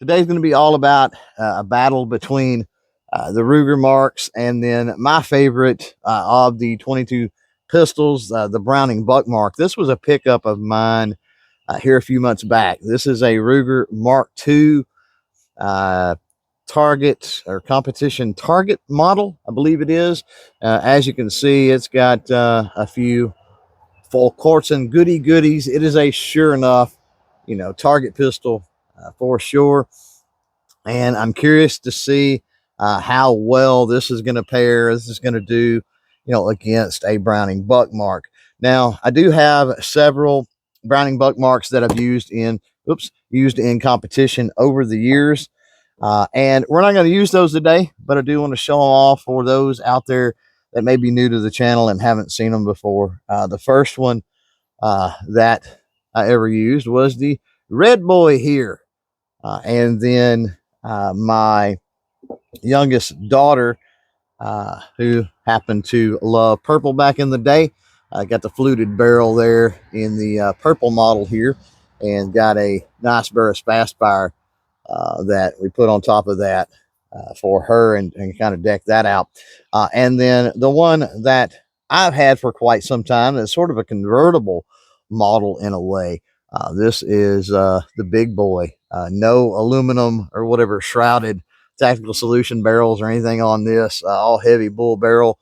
Today's going to be all about a battle between the Ruger Marks and then my favorite of the 22 pistols, the Browning Buckmark. This was a pickup of mine here a few months back. This is a Ruger Mark II target or competition target model, I believe it is. As you can see, it's got a few full quarts and goodies. It is a sure enough, target pistol for sure. And I'm curious to see how well this is going to pair. This is going to do, against a Browning Buckmark. Now, I do have several Browning Buckmarks that I've used in competition over the years. And we're not going to use those today, but I do want to show them off for those out there that may be new to the channel and haven't seen them before. The first one that I ever used was the Red Boy here. And then my youngest daughter, who happened to love purple back in the day, got the fluted barrel there in the purple model here, and got a nice Burris fast fire that we put on top of that for her and kind of deck that out. And then the one that I've had for quite some time is sort of a convertible model in a way. This is the big boy. No aluminum or whatever shrouded tactical solution barrels or anything on this. All heavy bull barrel.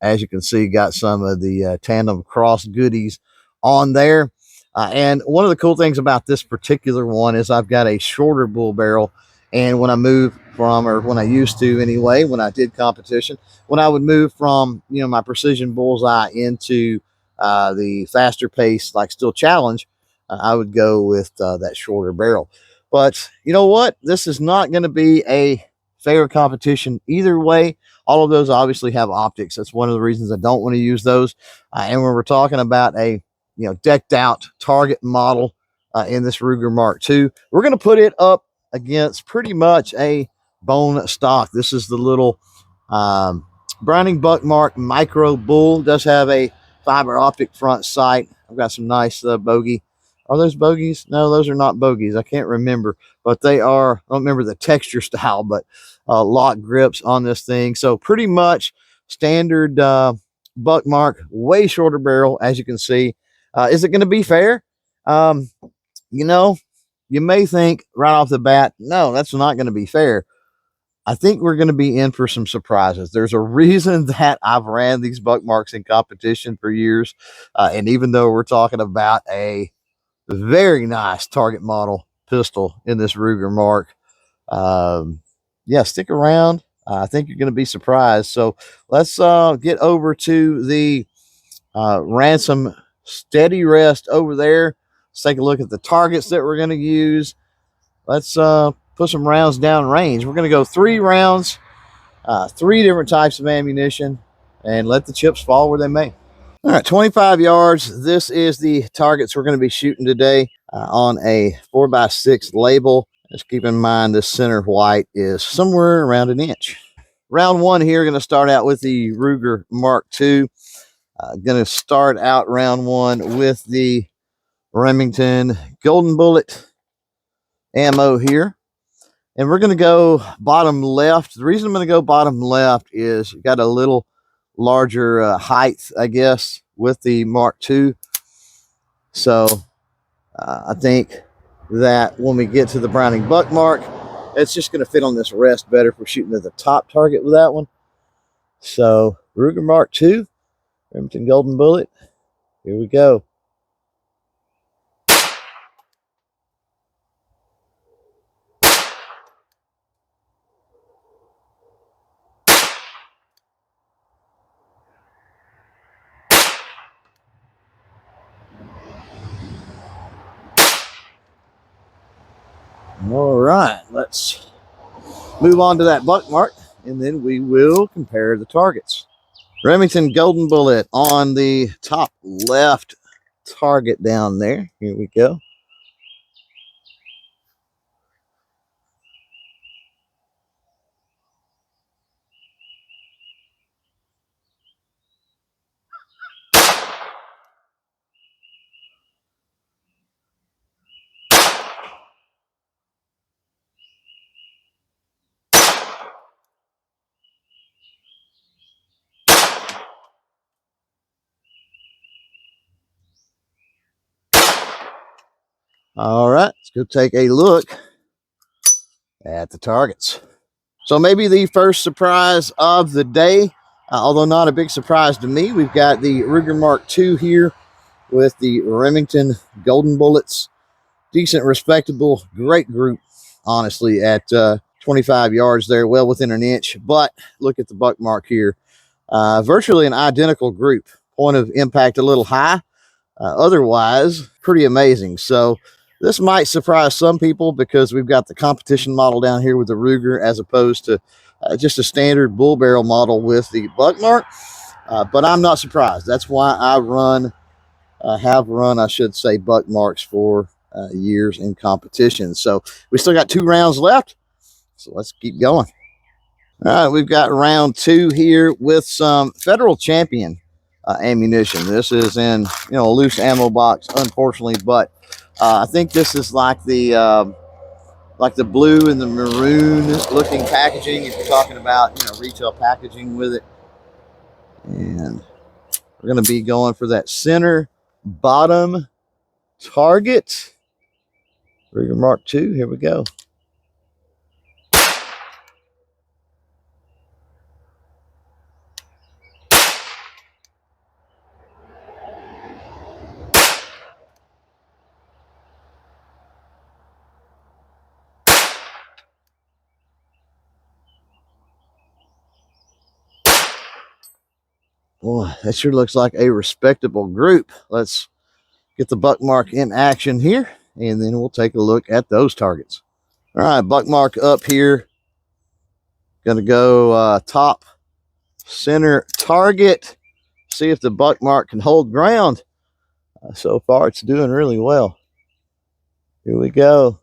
As you can see, got some of the tandem cross goodies on there. And one of the cool things about this particular one is I've got a shorter bull barrel. And when I move from, or when I used to anyway, when I did competition, when I would move from, my precision bullseye into the faster pace, like still challenge, I would go with that shorter barrel. But you know what? This is not going to be a fair competition either way. All of those obviously have optics. That's one of the reasons I don't want to use those. And when we're talking about a decked out target model in this Ruger Mark II, we're going to put it up against pretty much a bone stock. This is the little Browning Buckmark Micro Bull. It does have a fiber optic front sight. I've got some nice bogey. Are those bogeys? No, those are not bogeys. I can't remember, but they are. I don't remember the texture style, but lock grips on this thing. So pretty much standard Buckmark, way shorter barrel, as you can see. Is it going to be fair? You may think right off the bat, no, that's not going to be fair. I think we're going to be in for some surprises. There's a reason that I've ran these Buckmarks in competition for years. And even though we're talking about a very nice target model pistol in this Ruger Mark, yeah, stick around. I think you're going to be surprised. So let's get over to the ransom steady rest over there. Let's take a look at the targets that we're going to use. Let's put some rounds down range. We're going to go 3 rounds, 3 different types of ammunition, and let the chips fall where they may. All right, 25 yards. This is the targets we're going to be shooting today on a 4x6 label. Just keep in mind this center white is somewhere around an inch. Round 1 here, going to start out with the Ruger Mark II. Going to start out round 1 with the Remington Golden Bullet ammo here. And we're going to go bottom left. The reason I'm going to go bottom left is you got a little larger height, I guess, with the Mark II. So I think that when we get to the Browning Buckmark, it's just going to fit on this rest better if we're shooting at the top target with that one. So Ruger Mark II, Remington Golden Bullet, here we go. All right, let's move on to that Buckmark, and then we will compare the targets. Remington Golden Bullet on the top left target down there. Here we go. All right, let's go take a look at the targets. So maybe the first surprise of the day, although not a big surprise to me, we've got the Ruger Mark II here with the Remington Golden Bullets. Decent, respectable, great group, honestly, at 25 yards there, well within an inch. But look at the Buckmark here. Virtually an identical group. Point of impact a little high. Otherwise, pretty amazing. So this might surprise some people because we've got the competition model down here with the Ruger as opposed to just a standard bull barrel model with the Buckmark. But I'm not surprised. That's why I have run, I should say, Buckmarks for years in competition. So we still got 2 rounds left. So let's keep going. All right, we've got round 2 here with some Federal Champion ammunition. This is in a loose ammo box, unfortunately, but I think this is like the blue and the maroon looking packaging. If you're talking about retail packaging with it, and we're going to be going for that center bottom target. Ruger Mark II. Here we go. Boy, that sure looks like a respectable group. Let's get the Buckmark in action here, and then we'll take a look at those targets. All right, Buckmark up here. Going to go top center target. See if the Buckmark can hold ground. So far, it's doing really well. Here we go.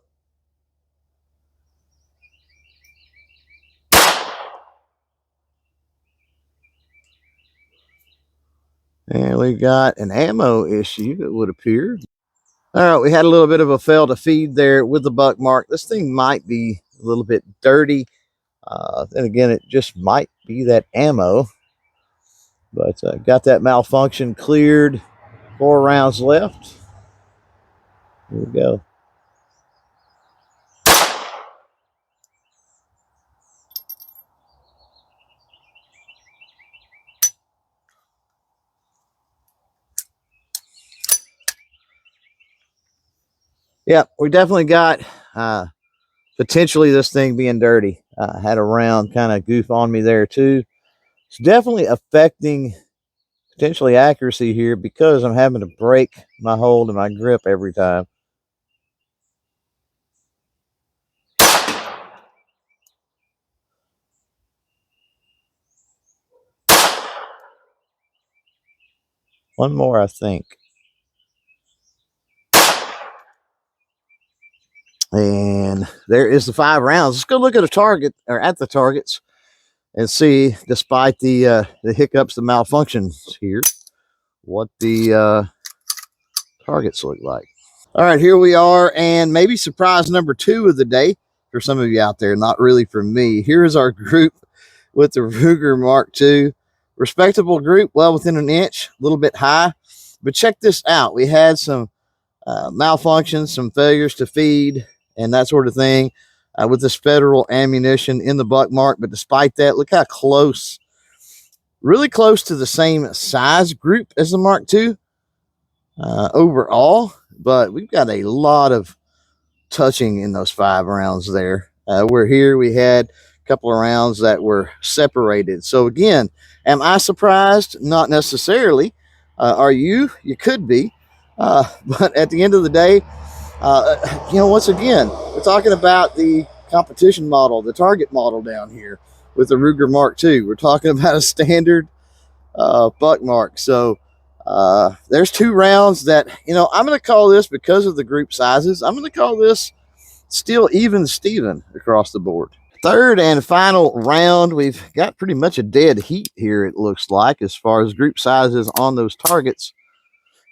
And we got an ammo issue, it would appear. All right, we had a little bit of a fail to feed there with the Buckmark. This thing might be a little bit dirty. Then again, it just might be that ammo. But got that malfunction cleared. 4 rounds left. Here we go. Yeah, we definitely got potentially this thing being dirty. Had a round kind of goof on me there too. It's definitely affecting potentially accuracy here because I'm having to break my hold and my grip every time. One more, I think. And there is the 5 rounds. Let's go look at a target or at the targets and see, despite the hiccups, the malfunctions here, what the targets look like. All right, here we are, and maybe surprise number 2 of the day for some of you out there, not really for me. Here's our group with the Ruger Mark II. Respectable group, well within an inch, a little bit high. But check this out. We had some malfunctions, some failures to feed, and that sort of thing with this Federal ammunition in the Buckmark. But despite that, look how close, really close to the same size group as the Mark II overall. But we've got a lot of touching in those 5 rounds there. Where here we had a couple of rounds that were separated. So again, am I surprised? Not necessarily. Are you? You could be. But at the end of the day, once again, we're talking about the competition model, the target model down here with the Ruger Mark II. We're talking about a standard Buckmark. So there's 2 rounds that, I'm going to call this, because of the group sizes, I'm going to call this still even Steven across the board. Third and final round. We've got pretty much a dead heat here, it looks like, as far as group sizes on those targets.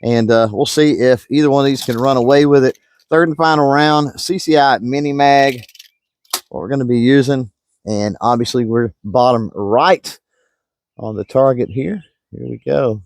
And we'll see if either one of these can run away with it. Third and final round, CCI Mini Mag, what we're going to be using. And obviously we're bottom right on the target here. Here we go.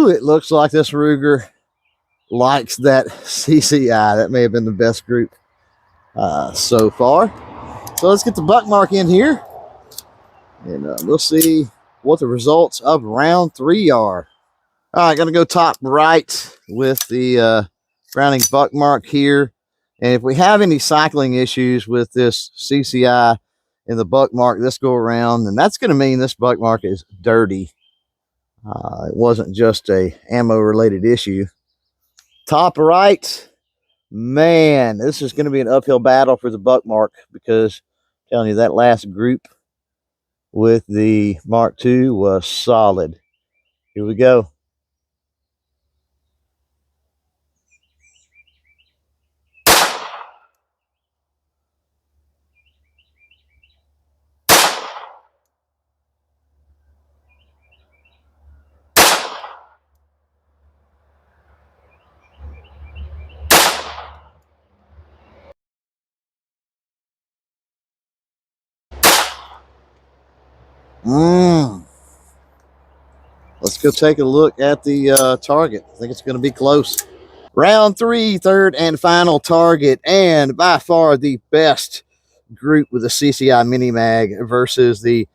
Ooh, it looks like this Ruger likes that CCI. That may have been the best group so far. So let's get the Buckmark in here, and we'll see what the results of round 3 are. All right, gonna go top right with the Browning Buckmark here. And if we have any cycling issues with this CCI in the Buckmark this go around, then that's gonna mean this Buckmark is dirty. It wasn't just a ammo related issue. Top right, man, this is gonna be an uphill battle for the Buckmark, because I'm telling you, that last group with the Mark II was solid. Here we go. Let's go take a look at the target. I think it's going to be close. Round 3, third and final target, and by far the best group with the CCI Mini Mag versus the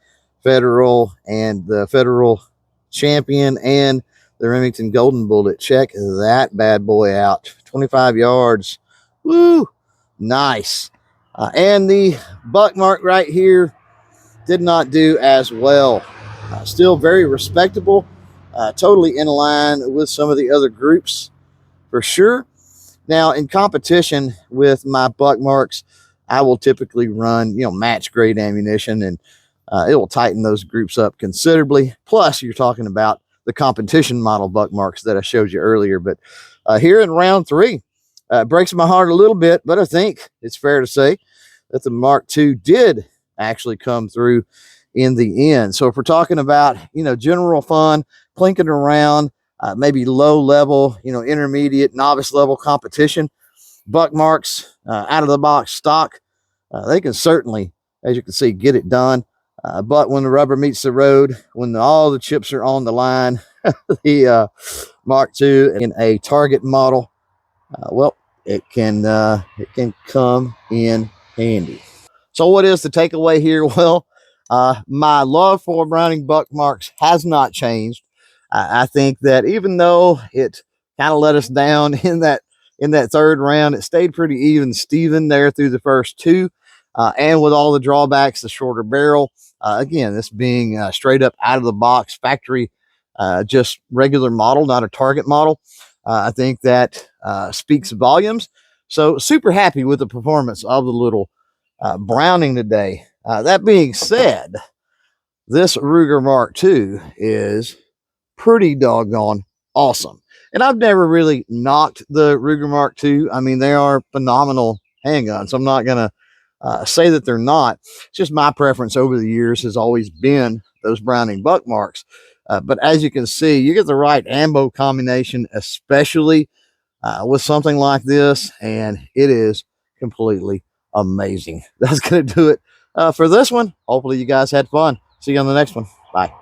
Federal and the Federal Champion and the Remington Golden Bullet. Check that bad boy out. 25 yards. Woo! Nice. And the Buckmark right here did not do as well. Still very respectable. Totally in line with some of the other groups for sure. Now, in competition with my Buckmarks, I will typically run, match grade ammunition, and it will tighten those groups up considerably. Plus, you're talking about the competition model Buckmarks that I showed you earlier. But here in round 3, it breaks my heart a little bit, but I think it's fair to say that the Mark II did actually come through in the end. So if we're talking about, general fun, plinking around, maybe low level, intermediate, novice level competition, Buckmarks out of the box stock, they can certainly, as you can see, get it done. But when the rubber meets the road, when all the chips are on the line, the Mark II in a target model, well, it can come in handy. So what is the takeaway here? Well, my love for Browning Buckmarks has not changed. I think that even though it kind of let us down in that third round, it stayed pretty even Steven there through the first 2. And with all the drawbacks, the shorter barrel, again, this being straight up out of the box factory, just regular model, not a target model. I think that speaks volumes. So super happy with the performance of the little Browning today. That being said, this Ruger Mark II is pretty doggone awesome. And I've never really knocked the Ruger Mark II. I mean, they are phenomenal handguns. I'm not going to say that they're not. It's just my preference over the years has always been those Browning Buckmarks. But as you can see, you get the right ammo combination, especially with something like this, and it is completely amazing. That's going to do it for this one. Hopefully you guys had fun. See you on the next one. Bye.